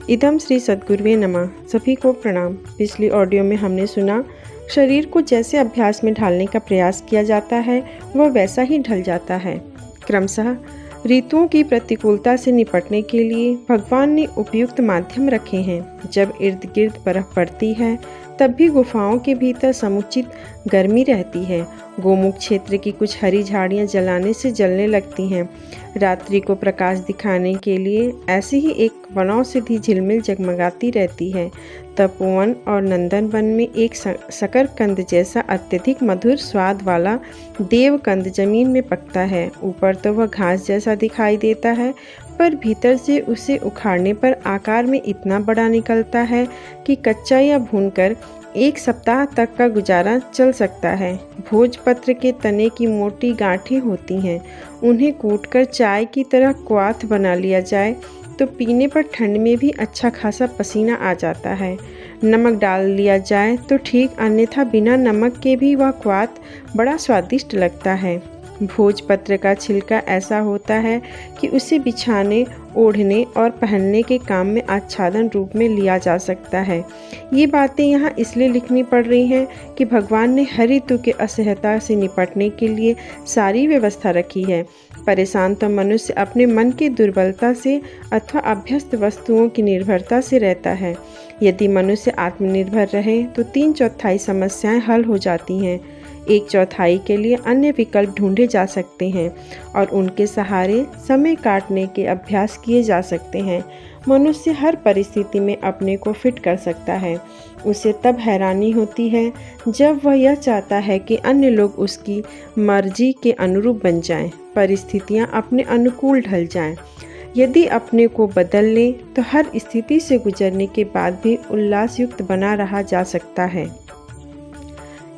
इदम श्री सद्गुरुवे नमः। सभी को प्रणाम। पिछली ऑडियो में हमने सुना, शरीर को जैसे अभ्यास में ढालने का प्रयास किया जाता है वह वैसा ही ढल जाता है। क्रमशः ऋतुओं की प्रतिकूलता से निपटने के लिए भगवान ने उपयुक्त माध्यम रखे हैं। जब इर्द गिर्द बर्फ पड़ती है तब भी गुफाओं के भीतर समुचित गर्मी रहती है। गोमुख क्षेत्र की कुछ हरी झाड़ियां जलाने से जलने लगती हैं। रात्रि को प्रकाश दिखाने के लिए ऐसी ही एक वनों से भी झिलमिल जगमगाती रहती है। तपोवन और नंदन वन में एक शकरकंद जैसा अत्यधिक मधुर स्वाद वाला देवकंद जमीन में पकता है। ऊपर तो वह घास जैसा दिखाई देता है, पर भीतर से उसे उखाड़ने पर आकार में इतना बड़ा निकलता है कि कच्चा या भूनकर 1 सप्ताह तक का गुजारा चल सकता है। भोजपत्र के तने की मोटी गांठें होती हैं। उन्हें कूटकर चाय की तरह क्वाथ बना लिया जाए तो पीने पर ठंड में भी अच्छा खासा पसीना आ जाता है। नमक डाल लिया जाए तो ठीक, अन्यथा बिना नमक के भी वह क्वाथ बड़ा स्वादिष्ट लगता है। भोजपत्र का छिलका ऐसा होता है कि उसे बिछाने, ओढ़ने और पहनने के काम में आच्छादन रूप में लिया जा सकता है। ये बातें यहाँ इसलिए लिखनी पड़ रही हैं कि भगवान ने हर ऋतु के असह्यता से निपटने के लिए सारी व्यवस्था रखी है। परेशान तो मनुष्य अपने मन की दुर्बलता से अथवा अभ्यस्त वस्तुओं की निर्भरता से रहता है। यदि मनुष्य आत्मनिर्भर रहे तो 3/4 समस्याएं हल हो जाती हैं। 1/4 के लिए अन्य विकल्प ढूंढे जा सकते हैं और उनके सहारे समय काटने के अभ्यास किए जा सकते हैं। मनुष्य हर परिस्थिति में अपने को फिट कर सकता है। उसे तब हैरानी होती है जब वह यह चाहता है कि अन्य लोग उसकी मर्जी के अनुरूप बन जाएं, परिस्थितियां अपने अनुकूल ढल जाएं। यदि अपने को बदल लें तो हर स्थिति से गुजरने के बाद भी उल्लासयुक्त बना रहा जा सकता है।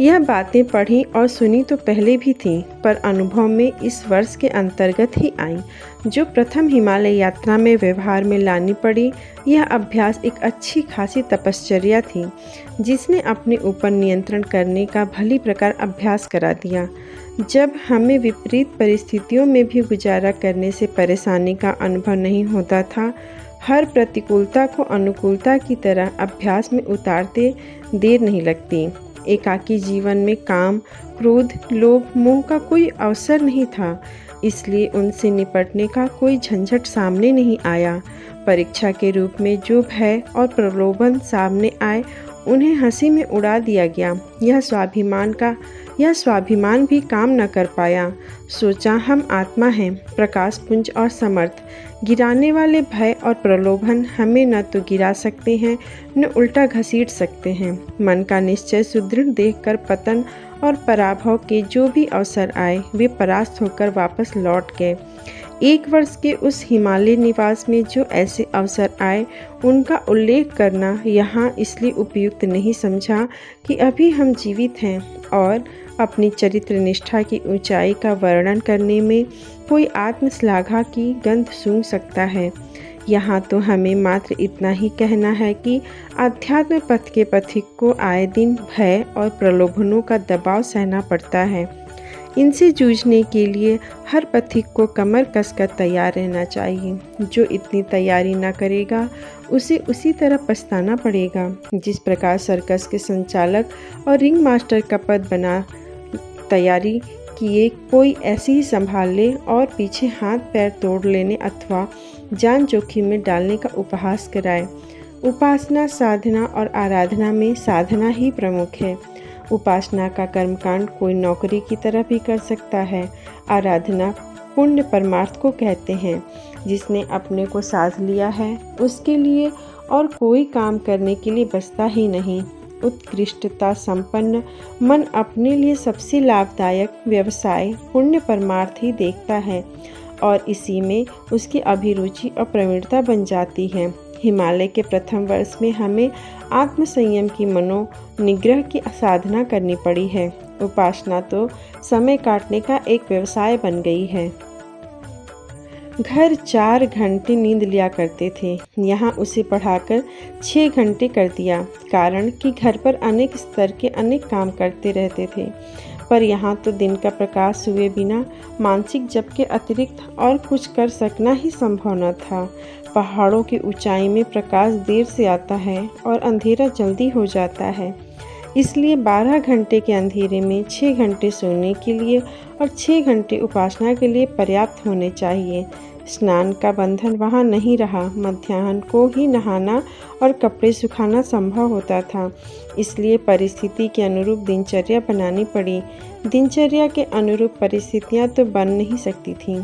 यह बातें पढ़ी और सुनी तो पहले भी थीं, पर अनुभव में इस वर्ष के अंतर्गत ही आई। जो प्रथम हिमालय यात्रा में व्यवहार में लानी पड़ी, यह अभ्यास एक अच्छी खासी तपश्चर्या थी, जिसने अपने ऊपर नियंत्रण करने का भली प्रकार अभ्यास करा दिया। जब हमें विपरीत परिस्थितियों में भी गुजारा करने से परेशानी का अनुभव नहीं होता था, हर प्रतिकूलता को अनुकूलता की तरह अभ्यास में उतारते देर नहीं लगती। एकाकी जीवन में काम, क्रोध, लोभ, मोह का कोई अवसर नहीं था, इसलिए उनसे निपटने का कोई झंझट सामने नहीं आया। परीक्षा के रूप में जो भय और प्रलोभन सामने आए, उन्हें हंसी में उड़ा दिया गया। यह स्वाभिमान भी काम न कर पाया। सोचा, हम आत्मा हैं, प्रकाश पुंज और समर्थ। गिराने वाले भय और प्रलोभन हमें न तो गिरा सकते हैं न उल्टा घसीट सकते हैं। मन का निश्चय सुदृढ़ देखकर पतन और पराभव के जो भी अवसर आए, वे परास्त होकर वापस लौट गए। 1 वर्ष के उस हिमालय निवास में जो ऐसे अवसर आए, उनका उल्लेख करना यहाँ इसलिए उपयुक्त नहीं समझा कि अभी हम जीवित हैं और अपनी चरित्र निष्ठा की ऊंचाई का वर्णन करने में कोई आत्मश्लाघा की गंध सूंघ सकता है। यहाँ तो हमें मात्र इतना ही कहना है कि आध्यात्म पथ के पथिक को आए दिन भय और प्रलोभनों का दबाव सहना पड़ता है। इनसे जूझने के लिए हर पथिक को कमर कसकर तैयार रहना चाहिए। जो इतनी तैयारी न करेगा, उसे उसी तरह पछताना पड़ेगा। जिस प्रकार सर्कस के संचालक और रिंग मास्टर का पद बना तैयारी किए कोई ऐसे ही संभाल ले और पीछे हाथ पैर तोड़ लेने अथवा जान जोखिम में डालने का उपहास कराए। उपासना, साधना और आराधना में साधना ही प्रमुख है। उपासना का कर्मकांड कोई नौकरी की तरह भी कर सकता है। आराधना पुण्य परमार्थ को कहते हैं। जिसने अपने को साध लिया है, उसके लिए और कोई काम करने के लिए बचता ही नहीं। उत्कृष्टता संपन्न मन अपने लिए सबसे लाभदायक व्यवसाय पुण्य परमार्थ ही देखता है और इसी में उसकी अभिरुचि और प्रवीणता बन जाती है। हिमालय के प्रथम वर्ष में हमें आत्मसंयम की मनोनिग्रह की साधना करनी पड़ी है। उपासना तो समय काटने का एक व्यवसाय बन गई है। घर 4 घंटे नींद लिया करते थे, यहाँ उसे बढ़ाकर 6 घंटे कर दिया, कारण कि घर पर अनेक स्तर के अनेक काम करते रहते थे। पर यहाँ तो दिन का प्रकाश हुए बिना मानसिक जप के अतिरिक्त और कुछ कर सकना ही संभव न था। पहाड़ों की ऊंचाई में प्रकाश देर से आता है और अंधेरा जल्दी हो जाता है। इसलिए 12 घंटे के अंधेरे में 6 घंटे सोने के लिए और 6 घंटे उपासना के लिए पर्याप्त होने चाहिए। स्नान का बंधन वहाँ नहीं रहा। मध्याह्न को ही नहाना और कपड़े सुखाना संभव होता था। इसलिए परिस्थिति के अनुरूप दिनचर्या बनानी पड़ी। दिनचर्या के अनुरूप परिस्थितियाँ तो बन नहीं सकती थीं।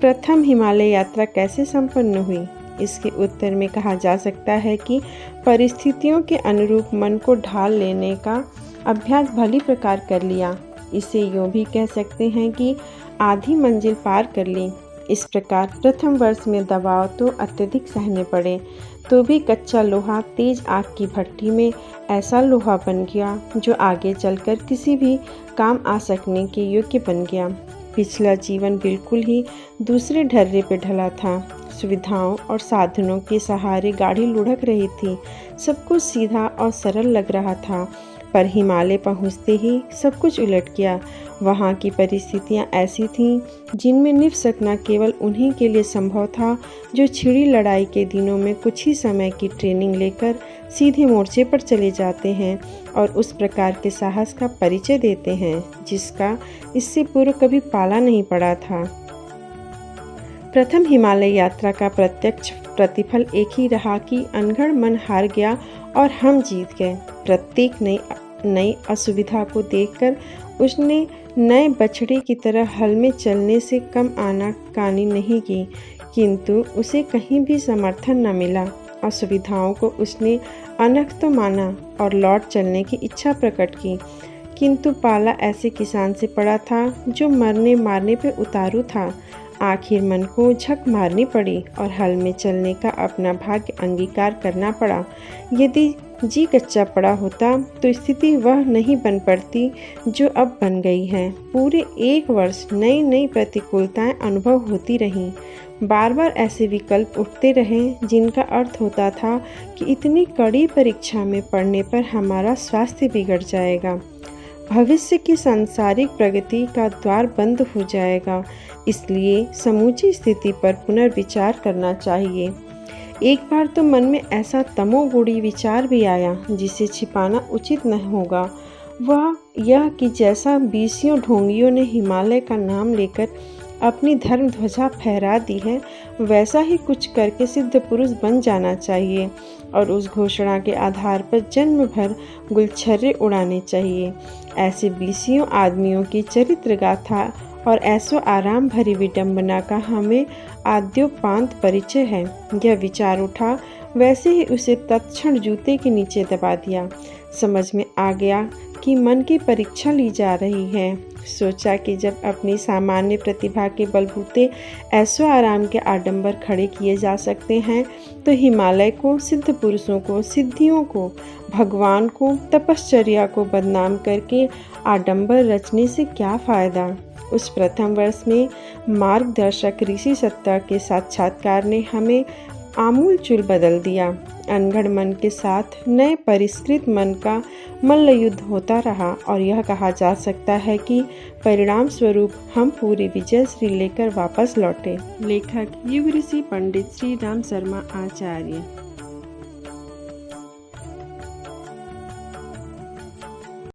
प्रथम हिमालय यात्रा कैसे संपन्न हुई? इसके उत्तर में कहा जा सकता है कि परिस्थितियों के अनुरूप मन को ढाल लेने का अभ्यास भली प्रकार कर लिया। इसे यूँ भी कह सकते हैं कि आधी मंजिल पार कर ली। इस प्रकार प्रथम वर्ष में दबाव तो अत्यधिक सहने पड़े, तो भी कच्चा लोहा तेज आग की भट्टी में ऐसा लोहा बन गया जो आगे चलकर किसी भी काम आ सकने के योग्य बन गया। पिछला जीवन बिल्कुल ही दूसरे ढर्रे पे ढला था। सुविधाओं और साधनों के सहारे गाड़ी लुढ़क रही थी। सब कुछ सीधा और सरल लग रहा था, पर हिमालय पहुंचते ही सब कुछ उलट गया। वहाँ की परिस्थितियाँ ऐसी थीं जिनमें निभ सकना केवल उन्हीं के लिए संभव था जो छिड़ी लड़ाई के दिनों में कुछ ही समय की ट्रेनिंग लेकर सीधे मोर्चे पर चले जाते हैं और उस प्रकार के साहस का परिचय देते हैं जिसका इससे पूर्व कभी पाला नहीं पड़ा था। प्रथम हिमालय यात्रा का प्रत्यक्ष प्रतिफल एक ही रहा कि अनगढ़ मन हार गया और हम जीत गए। प्रत्येक नई असुविधा को देखकर उसने नए बछड़े की तरह हल में चलने से कम आनाकानी नहीं की, किंतु उसे कहीं भी समर्थन न मिला। असुविधाओं को उसने अनख तो माना और लौट चलने की इच्छा प्रकट की, किंतु पाला ऐसे किसान से पड़ा था जो मरने मारने पे उतारू था। आखिर मन को झक मारनी पड़ी और हल में चलने का अपना भाग्य अंगीकार करना पड़ा। यदि जी कच्चा पड़ा होता तो स्थिति वह नहीं बन पड़ती जो अब बन गई है। पूरे 1 वर्ष नई नई प्रतिकूलताएं अनुभव होती रहीं। बार बार ऐसे विकल्प उठते रहे जिनका अर्थ होता था कि इतनी कड़ी परीक्षा में पड़ने पर हमारा स्वास्थ्य बिगड़ जाएगा, भविष्य की सांसारिक प्रगति का द्वार बंद हो जाएगा। इसलिए समूची स्थिति पर पुनर्विचार करना चाहिए। एक बार तो मन में ऐसा तमोगुणी विचार भी आया जिसे छिपाना उचित न होगा। वह यह कि जैसा 20 ढोंगियों ने हिमालय का नाम लेकर अपनी धर्म ध्वजा फहरा दी है, वैसा ही कुछ करके सिद्ध पुरुष बन जाना चाहिए और उस घोषणा के आधार पर जन्म भर गुलछर्रे उड़ाने चाहिए। ऐसे 20 आदमियों की चरित्र गाथा और ऐसो आराम भरी विडंबना का हमें आद्योपांत परिचय है। यह विचार उठा, वैसे ही उसे तत्क्षण जूते के नीचे दबा दिया। समझ में आ गया कि मन की परीक्षा ली जा रही है। सोचा कि जब अपनी सामान्य प्रतिभा के बलबूते ऐसो आराम के आडंबर खड़े किए जा सकते हैं, तो हिमालय को, सिद्ध पुरुषों को, सिद्धियों को, भगवान को, तपश्चर्या को बदनाम करके आडंबर रचने से क्या फ़ायदा। उस प्रथम वर्ष में मार्गदर्शक ऋषि सत्ता के साक्षात्कार ने हमें आमूल चूल बदल दिया। अनगढ़ मन के साथ नए परिष्कृत मन का मल्लयुद्ध होता रहा और यह कहा जा सकता है कि परिणाम स्वरूप हम पूरी विजयश्री लेकर वापस लौटे। लेखक युग ऋषि पंडित श्री राम शर्मा आचार्य।